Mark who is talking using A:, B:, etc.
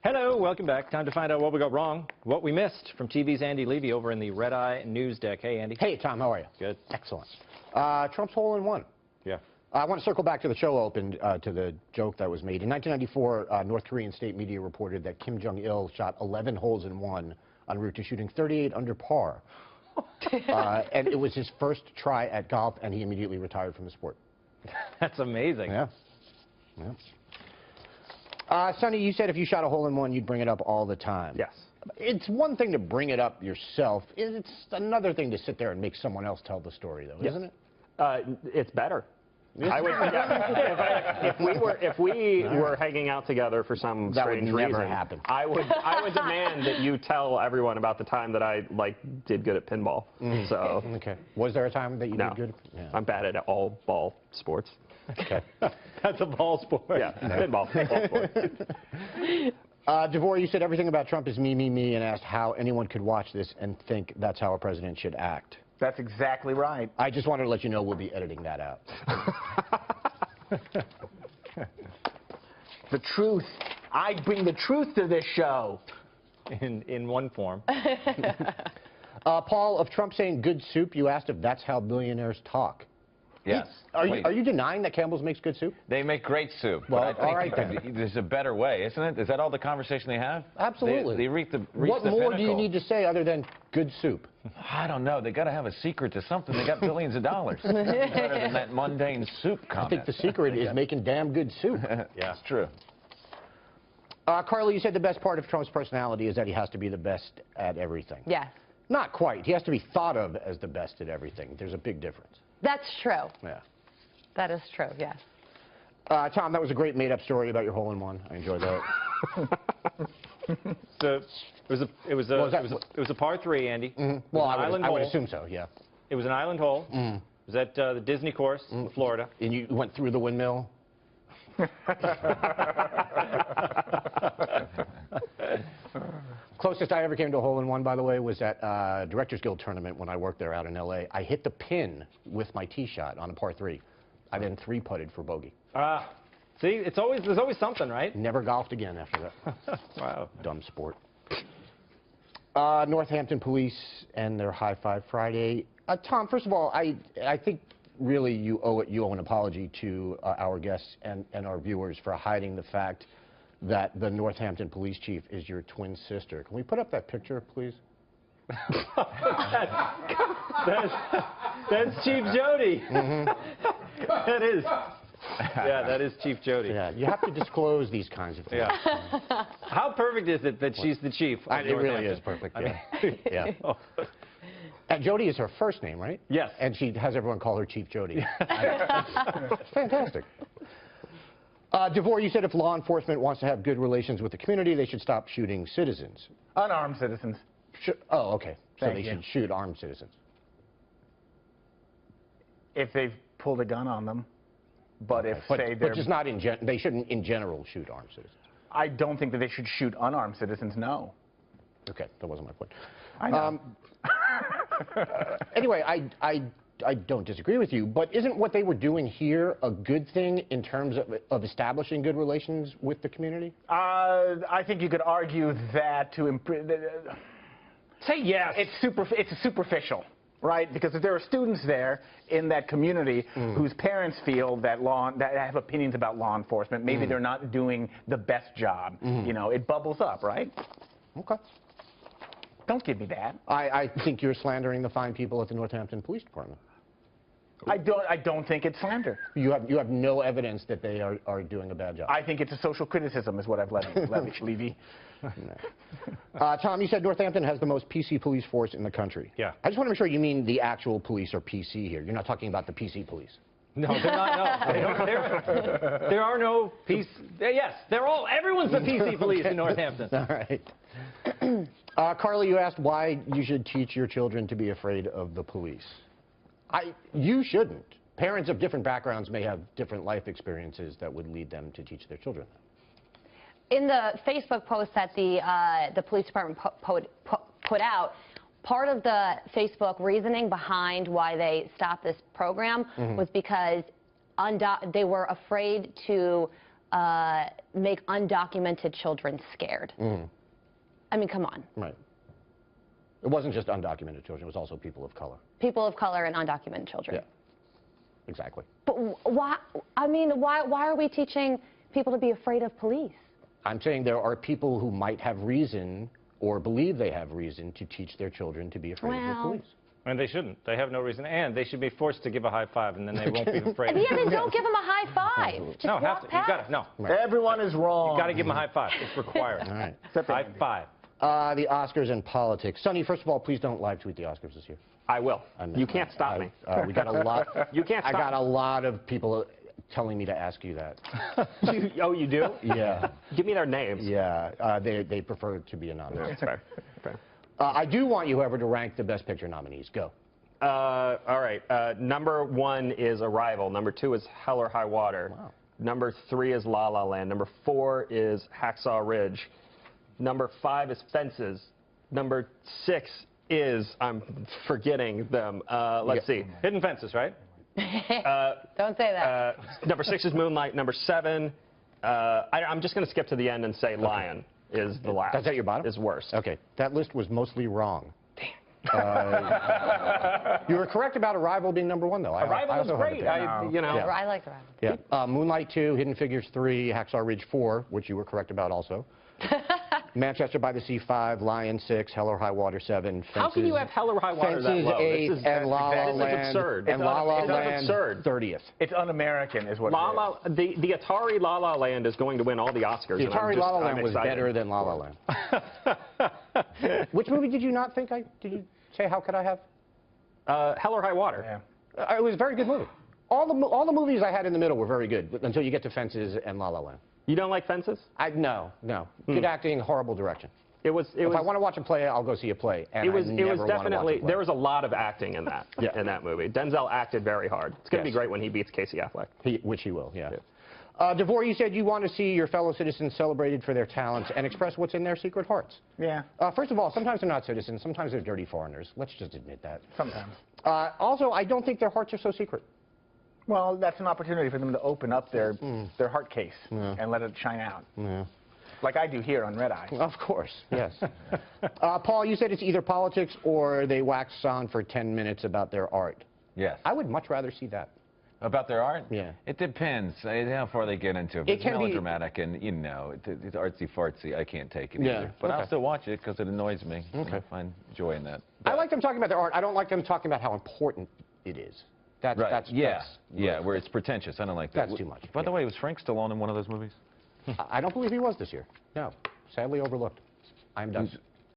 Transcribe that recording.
A: Hello, welcome back. Time to find out what we got wrong, what we missed from TV's Andy Levy over in the Red Eye News Deck. Hey, Andy.
B: Hey, Tom, how are you?
A: Good.
B: Excellent. Trump's hole-in-one.
A: Yeah.
B: I want to circle back to the show opened, to the joke that was made. In 1994, North Korean state media reported that Kim Jong-il shot 11 holes in one en route to shooting 38 under par. And it was his first try at golf, and he immediately retired from the sport.
A: That's amazing.
B: Yeah. Yeah. Sonny, you said if you shot a hole-in-one, you'd bring it up all the time.
A: Yes.
B: It's one thing to bring it up yourself. It's another thing to sit there and make someone else tell the story, though, isn't it?
C: It's better. I would, if we were hanging out together for some strange reason,
B: never happen.
C: I would demand that you tell everyone about the time that I did good at pinball. So
B: okay. Was there a time that you did good?
C: Yeah. I'm bad at all ball sports.
B: Okay.
A: That's a ball sport.
C: Yeah, pinball. Ball sport.
B: Devore, you said everything about Trump is me, me, me, and asked how anyone could watch this and think that's how a president should act.
D: That's exactly right.
B: I just wanted to let you know we'll be editing that out.
D: The truth. I bring the truth to this show.
A: In one form.
B: Paul, of Trump saying good soup, you asked if that's how billionaires talk.
E: Yes.
B: Are you denying that Campbell's makes good soup?
E: They make great soup.
B: Well,
E: but I think
B: all right,
E: there's a better way, isn't it? Is that all the conversation they have?
B: Absolutely.
E: They reach
B: what
E: the
B: more
E: pinnacle.
B: do you need to say other than good soup?
E: I don't know. They got to have a secret to something. They got billions of dollars. Better than that mundane soup comment.
B: I think the secret is making damn good soup.
E: Yeah, it's true.
B: Carly, you said the best part of Trump's personality is that he has to be the best at everything.
F: Yes.
B: Not quite. He has to be thought of as the best at everything. There's a big difference.
F: That's true.
B: Yeah.
F: That is true, yes.
B: Tom, that was a great made-up story about your hole-in-one. I enjoyed that.
A: So it was a par 3, Andy.
B: Well, I would assume so, yeah.
A: It was an island hole. It was at the Disney course in Florida.
B: And you went through the windmill? Closest I ever came to a hole-in-one, by the way, was at Directors Guild tournament when I worked there out in L.A. I hit the pin with my tee shot on a par 3. I then 3-putted for bogey.
A: See, there's always something, right?
B: Never golfed again after that.
A: Wow.
B: Dumb sport. Northampton Police and their High Five Friday. Tom, first of all, I think really you owe an apology to our guests and our viewers for hiding the fact that the Northampton police chief is your twin sister. Can we put up that picture, please?
A: That's Chief Jody. That is. Yeah, that is Chief Jody.
B: Yeah, you have to disclose these kinds of things.
A: Yeah. How perfect is it that she's the chief?
B: It really is perfect. Yeah. Yeah. And Jody is her first name, right?
A: Yes.
B: And she has everyone call her Chief Jody. Fantastic. Devore, you said if law enforcement wants to have good relations with the community, they should stop shooting citizens.
D: Unarmed citizens.
B: Oh, okay. So
D: Thank
B: they
D: you.
B: should shoot armed citizens.
D: If they've pulled a gun on them. But if, say, they're...
B: But just not they shouldn't, in general, shoot armed citizens.
D: I don't think that they should shoot unarmed citizens, no.
B: Okay, that wasn't my point.
D: I know.
B: Anyway, I don't disagree with you, but isn't what they were doing here a good thing in terms of establishing good relations with the community?
D: I think you could argue that to
A: Say yes.
D: It's superficial, right? Because if there are students there in that community whose parents feel that have opinions about law enforcement, maybe they're not doing the best job. You know, it bubbles up, right?
B: Okay.
D: Don't give me that.
B: I think you're slandering the fine people at the Northampton Police Department.
D: I don't think it's slander.
B: You have no evidence that they are doing a bad job.
D: I think it's a social criticism is what I've levied, Levy.
B: No. Tom, you said Northampton has the most PC police force in the country.
A: Yeah.
B: I just want to make sure you mean the actual police are PC here. You're not talking about the PC police.
A: No, they're not. No, there are no PC. Yes, everyone's the PC police in Northampton.
B: All right. Carly, you asked why you should teach your children to be afraid of the police. You shouldn't. Parents of different backgrounds may have different life experiences that would lead them to teach their children that.
F: In the Facebook post that the police department put out, part of the Facebook reasoning behind why they stopped this program was because they were afraid to make undocumented children scared. I mean, come on.
B: Right. It wasn't just undocumented children. It was also people of color.
F: People of color and undocumented children.
B: Yeah. Exactly.
F: But why? I mean, why are we teaching people to be afraid of police?
B: I'm saying there are people who might have reason or believe they have reason to teach their children to be afraid of the
F: Well,
B: police.
A: And they shouldn't. They have no reason. And they should be forced to give a high five, and then they won't be afraid.
F: Yeah, then don't give them a high five. Just
A: No,
F: walk
A: have to. You
F: past.
A: got to. No.
D: Everyone is wrong.
A: You got to give them a high five. It's required.
B: All right.
A: High five.
B: The Oscars and politics. Sonny, first of all, please don't live tweet the Oscars this year.
C: I will. You can't stop me.
B: We got a lot.
C: You can't
B: I
C: stop
B: got a lot of people telling me to ask you that.
C: Oh, you do?
B: Yeah.
C: Give me their names.
B: Yeah. They prefer to be anonymous.
C: That's fair. Fair.
B: I do want you, however, to rank the Best Picture nominees. Go.
C: All right. Number 1 is Arrival. Number 2 is Hell or High Water.
B: Wow.
C: Number 3 is La La Land. Number 4 is Hacksaw Ridge. Number 5 is Fences. Number 6 is, I'm forgetting them. Let's see.
A: Hidden Fences, right?
F: Don't say that.
C: Number 6 is Moonlight. Number 7, I'm just going to skip to the end and say Lion is the last.
B: That's at your bottom?
C: Is worst.
B: Okay. That list was mostly wrong. You were correct about Arrival being number 1, though.
C: Arrival is great. You know.
B: Yeah.
F: I like the Arrival.
B: Yeah. Moonlight 2, Hidden Figures 3, Hacksaw Ridge 4, which you were correct about also. Manchester by the Sea 5, Lion 6, Hell or High Water 7, Fences.
C: How can you have Hell or High Water that
B: Fences
C: low?
B: 8, and La La
C: this is
B: Land.
C: absurd.
B: And La La
C: It's
B: Land
C: absurd.
B: 30th.
D: It's un-American, is what it is.
C: The Atari La La Land is going to win all the Oscars.
B: The
C: and I'm
B: Atari
C: just-
B: La La
C: I'm
B: Land was
C: excited.
B: better than La La Land. Which movie did you not think did you say How Could I Have?
C: Hell or High Water.
D: Yeah.
B: It was a very good movie. All the movies I had in the middle were very good until you get to Fences and La La Land.
C: You don't like Fences?
B: No. Good acting, horrible direction. If I want to watch a play, I'll go see a play. And
C: It was
B: I never want to
C: definitely,
B: watch a play.
C: there was a lot of acting in that,
B: Yeah.
C: in that movie. Denzel acted very hard. It's going to
B: Yes.
C: be great when he beats Casey Affleck.
B: Which he will, yeah. DeVore, you said you want to see your fellow citizens celebrated for their talents and express what's in their secret hearts.
D: Yeah,
B: First of all, sometimes they're not citizens. Sometimes they're dirty foreigners. Let's just admit that.
D: sometimes.
B: Also, I don't think their hearts are so secret.
D: Well, that's an opportunity for them to open up their heart case and let it shine out.
B: Yeah.
D: Like I do here on Red Eye.
B: Of course, yes. Paul, you said it's either politics or they wax on for 10 minutes about their art.
E: Yes.
B: I would much rather see that.
E: About their art?
B: Yeah.
E: It depends how far they get into it.
B: It
E: It's
B: can be-
E: melodramatic and, it's artsy-fartsy. I can't take it
B: Yeah,
E: either. But
B: okay.
E: I'll still watch it because it annoys me.
B: Okay.
E: I find joy in that.
B: I like them talking about their art. I don't like them talking about how important it is. That's
E: where it's pretentious. I don't like that.
B: That's too much.
E: By the way, was Frank Stallone in one of those movies?
B: I don't believe he was this year. No. Sadly overlooked. I'm done.